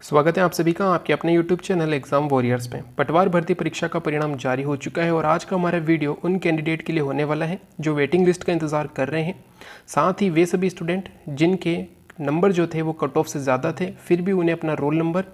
स्वागत है आप सभी का आपके अपने YouTube चैनल एग्जाम वॉरियर्स में। पटवार भर्ती परीक्षा का परिणाम जारी हो चुका है और आज का हमारा वीडियो उन कैंडिडेट के लिए होने वाला है जो वेटिंग लिस्ट का इंतज़ार कर रहे हैं। साथ ही वे सभी स्टूडेंट जिनके नंबर जो थे वो कट ऑफ से ज़्यादा थे, फिर भी उन्हें अपना रोल नंबर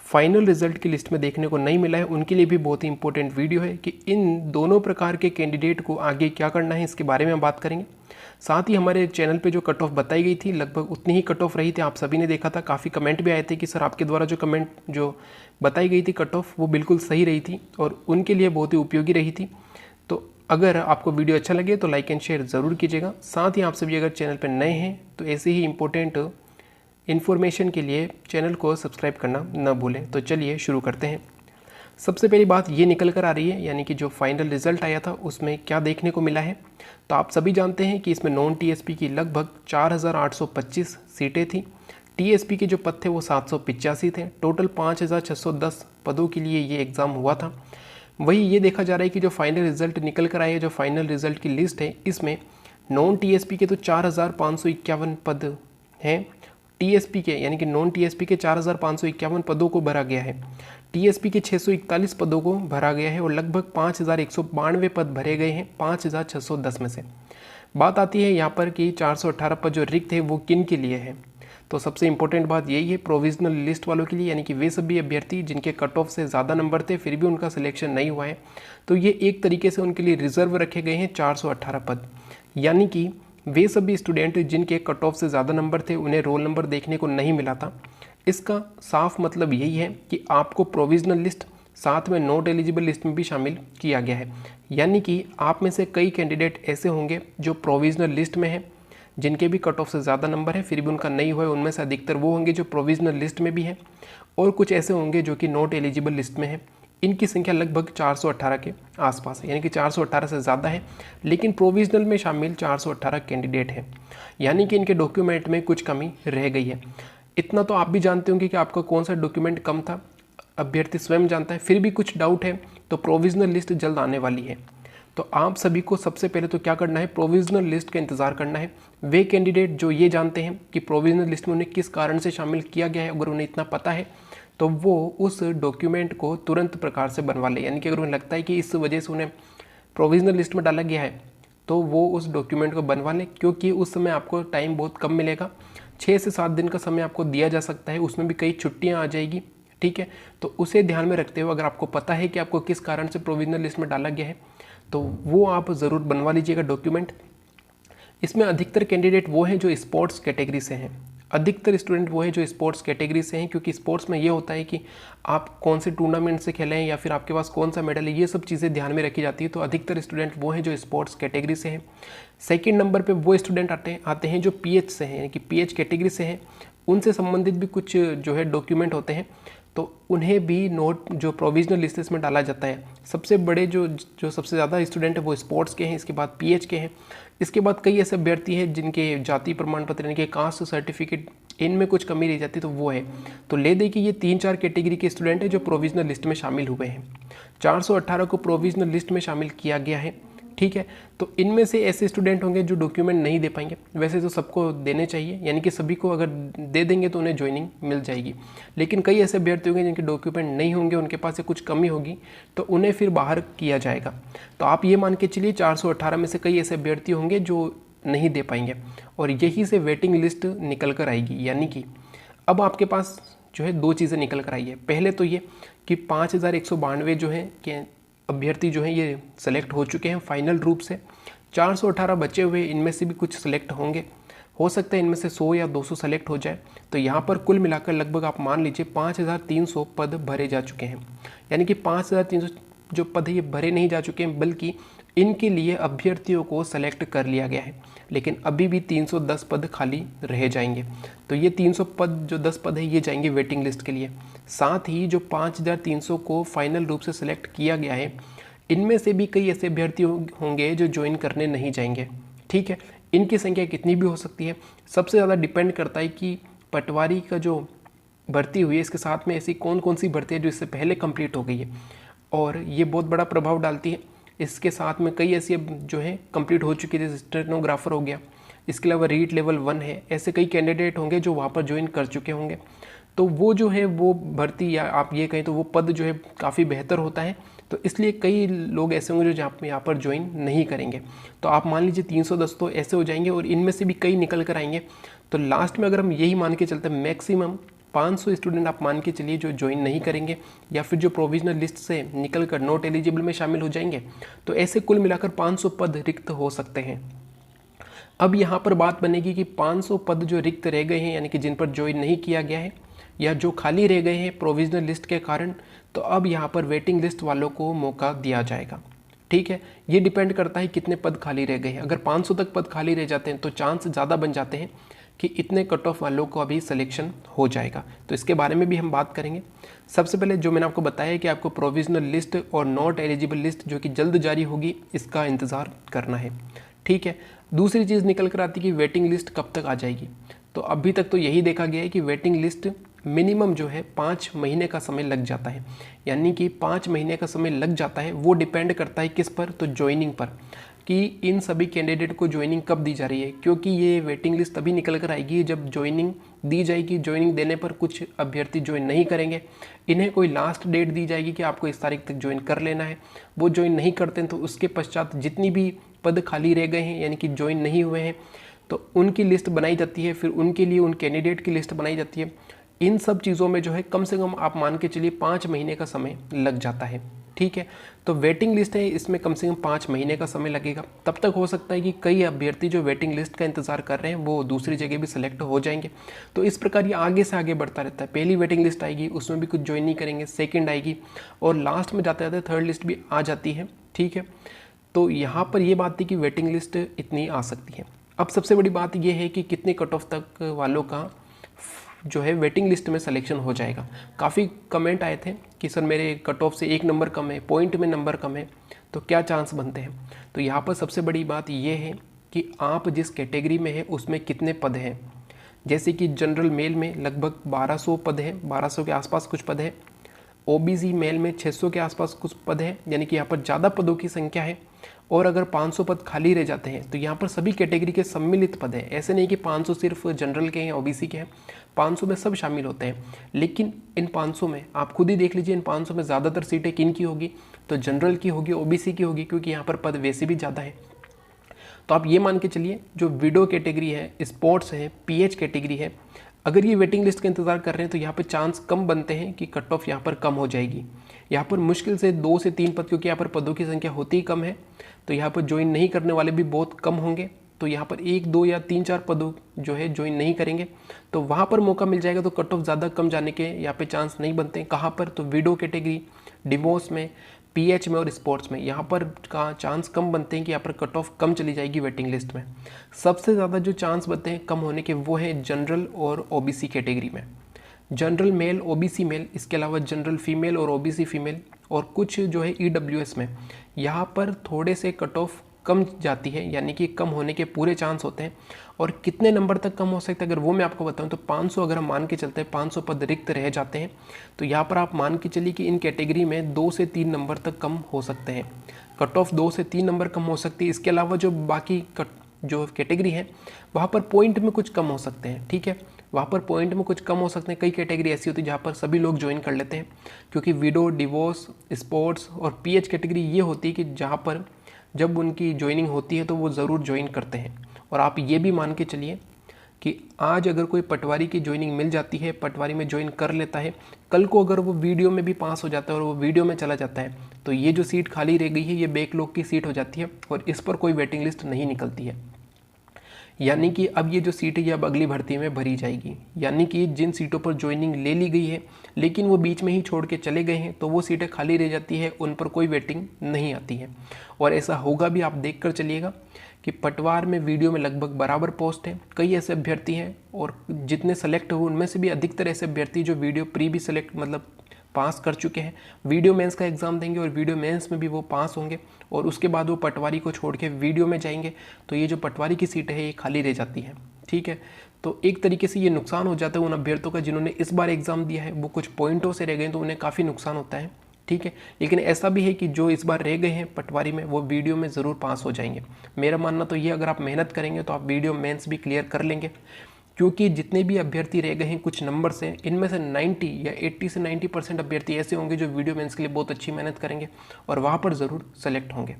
फाइनल रिजल्ट की लिस्ट में देखने को नहीं मिला है, उनके लिए भी बहुत ही इंपॉर्टेंट वीडियो है कि इन दोनों प्रकार के कैंडिडेट को आगे क्या करना है, इसके बारे में हम बात करेंगे। साथ ही हमारे चैनल पे जो कट ऑफ बताई गई थी लगभग उतनी ही कट ऑफ रही थी, आप सभी ने देखा था। काफ़ी कमेंट भी आए थे कि सर आपके द्वारा जो बताई गई थी कट ऑफ वो बिल्कुल सही रही थी और उनके लिए बहुत ही उपयोगी रही थी। तो अगर आपको वीडियो अच्छा लगे तो लाइक एंड शेयर ज़रूर कीजिएगा। साथ ही आप सभी अगर चैनल पर नए हैं तो ऐसे ही इंपॉर्टेंट इन्फॉर्मेशन के लिए चैनल को सब्सक्राइब करना न भूलें। तो चलिए शुरू करते हैं। सबसे पहली बात ये निकल कर आ रही है, यानी कि जो फाइनल रिजल्ट आया था उसमें क्या देखने को मिला है। तो आप सभी जानते हैं कि इसमें नॉन टीएसपी की लगभग 4825 सीटें थी। टीएसपी के जो पद थे वो 785 थे। टोटल 5610 पदों के लिए ये एग्ज़ाम हुआ था। वही ये देखा जा रहा है कि जो फाइनल रिजल्ट निकल कर आए, जो फाइनल रिजल्ट की लिस्ट है, इसमें नॉन टीएसपी के तो 4551 पद हैं। टीएसपी के यानी कि नॉन टीएसपी के 4551 पदों को भरा गया है। टीएसपी के 641 पदों को भरा गया है और लगभग 5192 पद भरे गए हैं 5610 में से। बात आती है यहाँ पर कि 418 पद जो रिक्त है वो किन के लिए है। तो सबसे इंपॉर्टेंट बात यही है, प्रोविजनल लिस्ट वालों के लिए, यानी कि वे सभी अभ्यर्थी जिनके कट ऑफ से ज़्यादा नंबर थे फिर भी उनका सिलेक्शन नहीं हुआ है। तो ये एक तरीके से उनके लिए रिजर्व रखे गए हैं 418 पद, यानी कि वे सभी स्टूडेंट जिनके कट ऑफ से ज़्यादा नंबर थे उन्हें रोल नंबर देखने को नहीं मिला था। इसका साफ मतलब यही है कि आपको प्रोविजनल लिस्ट साथ में नॉट एलिजिबल लिस्ट में भी शामिल किया गया है। यानी कि आप में से कई कैंडिडेट ऐसे होंगे जो प्रोविजनल लिस्ट में हैं, जिनके भी कट ऑफ से ज़्यादा नंबर है फिर भी उनका नहीं हुआ है। उनमें से अधिकतर वो होंगे जो प्रोविजनल लिस्ट में भी है और कुछ ऐसे होंगे जो कि नॉट एलिजिबल लिस्ट में है। इनकी संख्या लगभग 418 के आसपास है, यानी कि 418 से ज़्यादा है, लेकिन प्रोविजनल में शामिल 418 कैंडिडेट हैं, यानी कि इनके डॉक्यूमेंट में कुछ कमी रह गई है। इतना तो आप भी जानते होंगे कि आपका कौन सा डॉक्यूमेंट कम था, अभ्यर्थी स्वयं जानता है। फिर भी कुछ डाउट है तो प्रोविजनल लिस्ट जल्द आने वाली है। तो आप सभी को सबसे पहले तो क्या करना है, प्रोविजनल लिस्ट का इंतज़ार करना है। वे कैंडिडेट जो ये जानते हैं कि प्रोविजनल लिस्ट में उन्हें किस कारण से शामिल किया गया है, अगर उन्हें इतना पता है तो वो उस डॉक्यूमेंट को तुरंत प्रकार से बनवा ले। यानी कि अगर उन्हें लगता है कि इस वजह से उन्हें प्रोविजनल लिस्ट में डाला गया है तो वो उस डॉक्यूमेंट को बनवा लें, क्योंकि उस समय आपको टाइम बहुत कम मिलेगा। 6 से 7 दिन का समय आपको दिया जा सकता है, उसमें भी कई छुट्टियां आ जाएगी, ठीक है। तो उसे ध्यान में रखते हुए अगर आपको पता है कि आपको किस कारण से प्रोविजनल लिस्ट में डाला गया है तो वो आप ज़रूर बनवा लीजिएगा डॉक्यूमेंट। इसमें अधिकतर कैंडिडेट वो हैं जो स्पोर्ट्स कैटेगरी से हैं, अधिकतर स्टूडेंट वो हैं जो स्पोर्ट्स कैटेगरी से हैं, क्योंकि स्पोर्ट्स में ये होता है कि आप कौन से टूर्नामेंट से खेले हैं या फिर आपके पास कौन सा मेडल है, ये सब चीज़ें ध्यान में रखी जाती है। तो अधिकतर स्टूडेंट वो हैं जो स्पोर्ट्स कैटेगरी से हैं। सेकंड नंबर पे वो स्टूडेंट आते हैं जो पीएच से हैं, यानी कि पीएच कैटेगरी से हैं। उनसे संबंधित भी कुछ जो है डॉक्यूमेंट होते हैं, तो उन्हें भी नोट जो प्रोविजनल लिस्ट में डाला जाता है। सबसे बड़े जो सबसे ज़्यादा स्टूडेंट है वो स्पोर्ट्स के हैं, इसके बाद पीएच के हैं, इसके बाद कई ऐसे अभ्यर्थी हैं जिनके जाति प्रमाण पत्र यानी कि कास्ट सर्टिफिकेट इनमें कुछ कमी रह जाती तो वो है। तो ले दे कि ये 3-4 कैटेगरी के स्टूडेंट हैं जो प्रोविजनल लिस्ट में शामिल हुए हैं। 418 को प्रोविजनल लिस्ट में शामिल किया गया है, ठीक है। तो इनमें से ऐसे स्टूडेंट होंगे जो डॉक्यूमेंट नहीं दे पाएंगे। वैसे तो सबको देने चाहिए, यानी कि सभी को अगर दे देंगे तो उन्हें ज्वाइनिंग मिल जाएगी, लेकिन कई ऐसे अभ्यर्थी होंगे जिनके डॉक्यूमेंट नहीं होंगे, उनके पास से कुछ कमी होगी तो उन्हें फिर बाहर किया जाएगा। तो आप ये मान के चलिए 418 में से कई ऐसे अभ्यर्थी होंगे जो नहीं दे पाएंगे और यही से वेटिंग लिस्ट निकल कर आएगी। यानी कि अब आपके पास जो है 2 चीज़ें निकल कर आई है। पहले तो ये कि 5192 जो है कि अभ्यर्थी जो हैं ये सेलेक्ट हो चुके हैं फाइनल रूप से। 418 बचे हुए, इनमें से भी कुछ सेलेक्ट होंगे, हो सकता है इनमें से 100 या 200 सेलेक्ट हो जाए। तो यहाँ पर कुल मिलाकर लगभग आप मान लीजिए 5300 पद भरे जा चुके हैं। यानी कि 5300 जो पद है ये भरे नहीं जा चुके हैं, बल्कि इनके लिए अभ्यर्थियों को सेलेक्ट कर लिया गया है, लेकिन अभी भी 310 पद खाली रह जाएंगे। तो ये 300 पद जो 10 पद है ये जाएंगे वेटिंग लिस्ट के लिए। साथ ही जो 5300 को फाइनल रूप से सिलेक्ट किया गया है, इनमें से भी कई ऐसे अभ्यर्थी होंगे जो ज्वाइन करने नहीं जाएंगे, ठीक है। इनकी संख्या कितनी भी हो सकती है, सबसे ज़्यादा डिपेंड करता है कि पटवारी का जो भर्ती हुई है इसके साथ में ऐसी कौन कौन सी भर्ती है जो इससे पहले कंप्लीट हो गई है, और ये बहुत बड़ा प्रभाव डालती है। इसके साथ में कई ऐसी जो है कंप्लीट हो चुकी है, जैसे स्टेनोग्राफर हो गया, इसके अलावा रीट लेवल 1 है, ऐसे कई कैंडिडेट होंगे जो वहाँ पर ज्वाइन कर चुके होंगे। तो वो जो है वो भर्ती या आप ये कहें तो वो पद जो है काफ़ी बेहतर होता है। तो इसलिए कई लोग ऐसे होंगे जो यहाँ पर ज्वाइन नहीं करेंगे। तो आप मान लीजिए 310 तो ऐसे हो जाएंगे और इनमें से भी कई निकल कर आएंगे। तो लास्ट में अगर हम यही मान के चलते हैं मैक्सिमम 500 स्टूडेंट आप मान के चलिए जो ज्वाइन नहीं करेंगे या फिर जो प्रोविजनल लिस्ट से निकल कर नॉट एलिजिबल में शामिल हो जाएंगे। तो ऐसे कुल मिलाकर 500 पद रिक्त हो सकते हैं। अब यहाँ पर बात बनेगी कि 500 पद जो रिक्त रह गए हैं यानी कि जिन पर ज्वाइन नहीं किया गया है या जो खाली रह गए हैं प्रोविजनल लिस्ट के कारण, तो अब यहाँ पर वेटिंग लिस्ट वालों को मौका दिया जाएगा। ठीक है, ये डिपेंड करता है कितने पद खाली रह गए हैं। अगर 500 तक पद खाली रह जाते हैं तो चांस ज़्यादा बन जाते हैं कि इतने कट ऑफ वालों को अभी सिलेक्शन हो जाएगा। तो इसके बारे में भी हम बात करेंगे। सबसे पहले जो मैंने आपको बताया कि आपको प्रोविजनल लिस्ट और नॉट एलिजिबल लिस्ट जो कि जल्द जारी होगी इसका इंतज़ार करना है। ठीक है, दूसरी चीज़ निकल कर आती है कि वेटिंग लिस्ट कब तक आ जाएगी। तो अभी तक तो यही देखा गया है कि वेटिंग लिस्ट मिनिमम जो है 5 महीने का समय लग जाता है, यानी कि 5 महीने का समय लग जाता है। वो डिपेंड करता है किस पर, तो ज्वाइनिंग पर, कि इन सभी कैंडिडेट को ज्वाइनिंग कब दी जा रही है। क्योंकि ये वेटिंग लिस्ट तभी निकल कर आएगी जब ज्वाइनिंग दी जाएगी। ज्वाइनिंग देने पर कुछ अभ्यर्थी ज्वाइन नहीं करेंगे, इन्हें कोई लास्ट डेट दी जाएगी कि आपको इस तारीख तक ज्वाइन कर लेना है। वो ज्वाइन नहीं करते हैं तो उसके पश्चात जितनी भी पद खाली रह गए हैं यानी कि ज्वाइन नहीं हुए हैं तो उनकी लिस्ट बनाई जाती है। फिर उनके लिए उन कैंडिडेट की लिस्ट बनाई जाती है। इन सब चीज़ों में जो है कम से कम आप मान के चलिए 5 महीने का समय लग जाता है। ठीक है, तो वेटिंग लिस्ट है, इसमें कम से कम 5 महीने का समय लगेगा। तब तक हो सकता है कि कई अभ्यर्थी जो वेटिंग लिस्ट का इंतजार कर रहे हैं वो दूसरी जगह भी सिलेक्ट हो जाएंगे। तो इस प्रकार ये आगे से आगे बढ़ता रहता है। पहली वेटिंग लिस्ट आएगी, उसमें भी कुछ ज्वाइन नहीं करेंगे, सेकेंड आएगी और लास्ट में जाते जाते थर्ड लिस्ट भी आ जाती है। ठीक है, तो यहाँ पर ये बात थी कि वेटिंग लिस्ट इतनी आ सकती है। अब सबसे बड़ी बात ये है कि कितने कट ऑफ तक वालों का जो है वेटिंग लिस्ट में सिलेक्शन हो जाएगा। काफ़ी कमेंट आए थे कि सर मेरे कट ऑफ से 1 नंबर कम है, पॉइंट में नंबर कम है, तो क्या चांस बनते हैं। तो यहाँ पर सबसे बड़ी बात ये है कि आप जिस कैटेगरी में है उसमें कितने पद हैं। जैसे कि जनरल मेल में लगभग 1200 पद हैं, 1200 के आसपास कुछ पद है। ओबीसी मेल में 600 के आसपास कुछ पद है, यानी कि यहाँ पर ज़्यादा पदों की संख्या है। और अगर 500 पद खाली रह जाते हैं तो यहाँ पर सभी कैटेगरी के सम्मिलित पद हैं। ऐसे नहीं कि 500 सिर्फ जनरल के हैं, ओबीसी के हैं, 500 में सब शामिल होते हैं। लेकिन इन 500 में आप खुद ही देख लीजिए, इन 500 में ज़्यादातर सीटें किन की होगी, तो जनरल की होगी, ओबीसी की होगी, क्योंकि यहाँ पर पद वैसे भी ज़्यादा है। तो आप ये मान के चलिए जो विडो कैटेगरी है, स्पोर्ट्स है, पीएच कैटेगरी है, अगर ये वेटिंग लिस्ट का इंतजार कर रहे हैं तो यहाँ पर चांस कम बनते हैं कि कट ऑफ यहाँ पर कम हो जाएगी। यहाँ पर मुश्किल से 2 से 3 पद, क्योंकि यहाँ पर पदों की संख्या होती ही कम है, तो यहाँ पर ज्वाइन नहीं करने वाले भी बहुत कम होंगे। तो यहाँ पर 1, 2 या 3, 4 पदों जो है ज्वाइन नहीं करेंगे, तो वहाँ पर मौका मिल जाएगा। तो कट ऑफ ज़्यादा कम जाने के यहाँ पे चांस नहीं बनते हैं। कहाँ पर, तो विडो कैटेगरी, डिवोर्स में, पीएच में और स्पोर्ट्स में यहाँ पर का चांस कम बनते हैं कि यहाँ पर कट ऑफ कम चली जाएगी वेटिंग लिस्ट में। सबसे ज़्यादा जो चांस बनते हैं कम होने के वो है जनरल और ओबीसी कैटेगरी में। जनरल मेल, ओबीसी मेल, इसके अलावा जनरल फीमेल और ओबीसी फीमेल और कुछ जो है ईडब्ल्यूएस में, यहाँ पर थोड़े से कट ऑफ कम जाती है, यानी कि कम होने के पूरे चांस होते हैं। और कितने नंबर तक कम हो सकता है अगर वो मैं आपको बताऊं तो 500 अगर हम मान के चलते हैं 500 पद रिक्त रह जाते हैं, तो यहाँ पर आप मान के चलिए कि इन कैटेगरी में 2 से 3 नंबर तक कम हो सकते हैं। कट ऑफ 2 से 3 नंबर कम हो सकती है। इसके अलावा जो बाकी जो कैटेगरी है वहाँ पर पॉइंट में कुछ कम हो सकते हैं। ठीक है, वहाँ पर पॉइंट में कुछ कम हो सकते हैं। कई कैटेगरी ऐसी होती है जहाँ पर सभी लोग ज्वाइन कर लेते हैं, क्योंकि विडो, डिवोर्स, स्पोर्ट्स और पीएच कैटेगरी ये होती है कि जहाँ पर जब उनकी ज्वाइनिंग होती है तो वो ज़रूर ज्वाइन करते हैं। और आप ये भी मान के चलिए कि आज अगर कोई पटवारी की ज्वाइनिंग मिल जाती है, पटवारी में ज्वाइन कर लेता है, कल को अगर वो वीडियो में भी पास हो जाता है और वो वीडियो में चला जाता है, तो ये जो सीट खाली रह गई है ये बैकलॉग की सीट हो जाती है और इस पर कोई वेटिंग लिस्ट नहीं निकलती है। यानी कि अब ये जो सीट है ये अब अगली भर्ती में भरी जाएगी। यानी कि जिन सीटों पर ज्वाइनिंग ले ली गई है लेकिन वो बीच में ही छोड़ के चले गए हैं, तो वो सीटें खाली रह जाती है, उन पर कोई वेटिंग नहीं आती है। और ऐसा होगा भी, आप देख कर चलिएगा कि पटवार में वीडियो में लगभग बराबर पोस्ट है। कई ऐसे अभ्यर्थी हैं और जितने सेलेक्ट हुए उनमें से भी अधिकतर ऐसे अभ्यर्थी जो वीडियो प्री भी सेलेक्ट मतलब पास कर चुके हैं, वीडियो मेंस का एग्ज़ाम देंगे और वीडियो मेंस में भी वो पास होंगे और उसके बाद वो पटवारी को छोड़ के वीडियो में जाएंगे, तो ये जो पटवारी की सीट है ये खाली रह जाती है। ठीक है, तो एक तरीके से ये नुकसान हो जाता है उन अभ्यर्थियों का जिन्होंने इस बार एग्ज़ाम दिया है, वो कुछ पॉइंटों से रह गए तो उन्हें काफ़ी नुकसान होता है। ठीक है, लेकिन ऐसा भी है कि जो इस बार रह गए हैं पटवारी में वो वीडियो में ज़रूर पास हो जाएंगे। मेरा मानना तो ये, अगर आप मेहनत करेंगे तो आप वीडियो मेंस भी क्लियर कर लेंगे। क्योंकि जितने भी अभ्यर्थी रह गए हैं कुछ नंबर से, इनमें से 90 या 80 से 90% अभ्यर्थी ऐसे होंगे जो वीडियो मेंस के लिए बहुत अच्छी मेहनत करेंगे और वहाँ पर ज़रूर सेलेक्ट होंगे।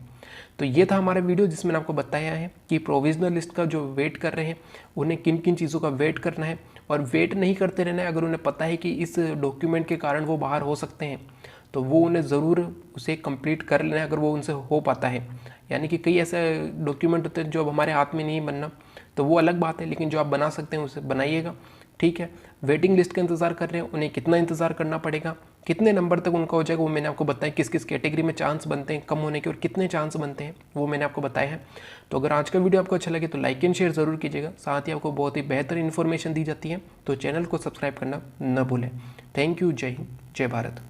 तो ये था हमारा वीडियो जिसमें मैंने आपको बताया है कि प्रोविजनल लिस्ट का जो वेट कर रहे हैं उन्हें किन किन चीज़ों का वेट करना है, और वेट नहीं करते रहना है। अगर उन्हें पता है कि इस डॉक्यूमेंट के कारण वो बाहर हो सकते हैं तो वो उन्हें ज़रूर उसे कंप्लीट कर लेना है अगर वो उनसे हो पाता है। यानी कि कई ऐसे डॉक्यूमेंट होते हैं जो अब हमारे हाथ में नहीं बनना, तो वो अलग बात है, लेकिन जो आप बना सकते हैं उसे बनाइएगा। ठीक है, वेटिंग लिस्ट का इंतज़ार कर रहे हैं, उन्हें कितना इंतज़ार करना पड़ेगा, कितने नंबर तक उनका हो जाएगा, वो मैंने आपको बताया। किस किस कैटेगरी में चांस बनते हैं कम होने के और कितने चांस बनते हैं वो मैंने आपको बताया है। तो अगर आज का वीडियो आपको अच्छा लगे तो लाइक एंड शेयर ज़रूर कीजिएगा। साथ ही आपको बहुत ही बेहतर इन्फॉर्मेशन दी जाती है, तो चैनल को सब्सक्राइब करना न भूलें। Thank you. जय हिंद, जय भारत।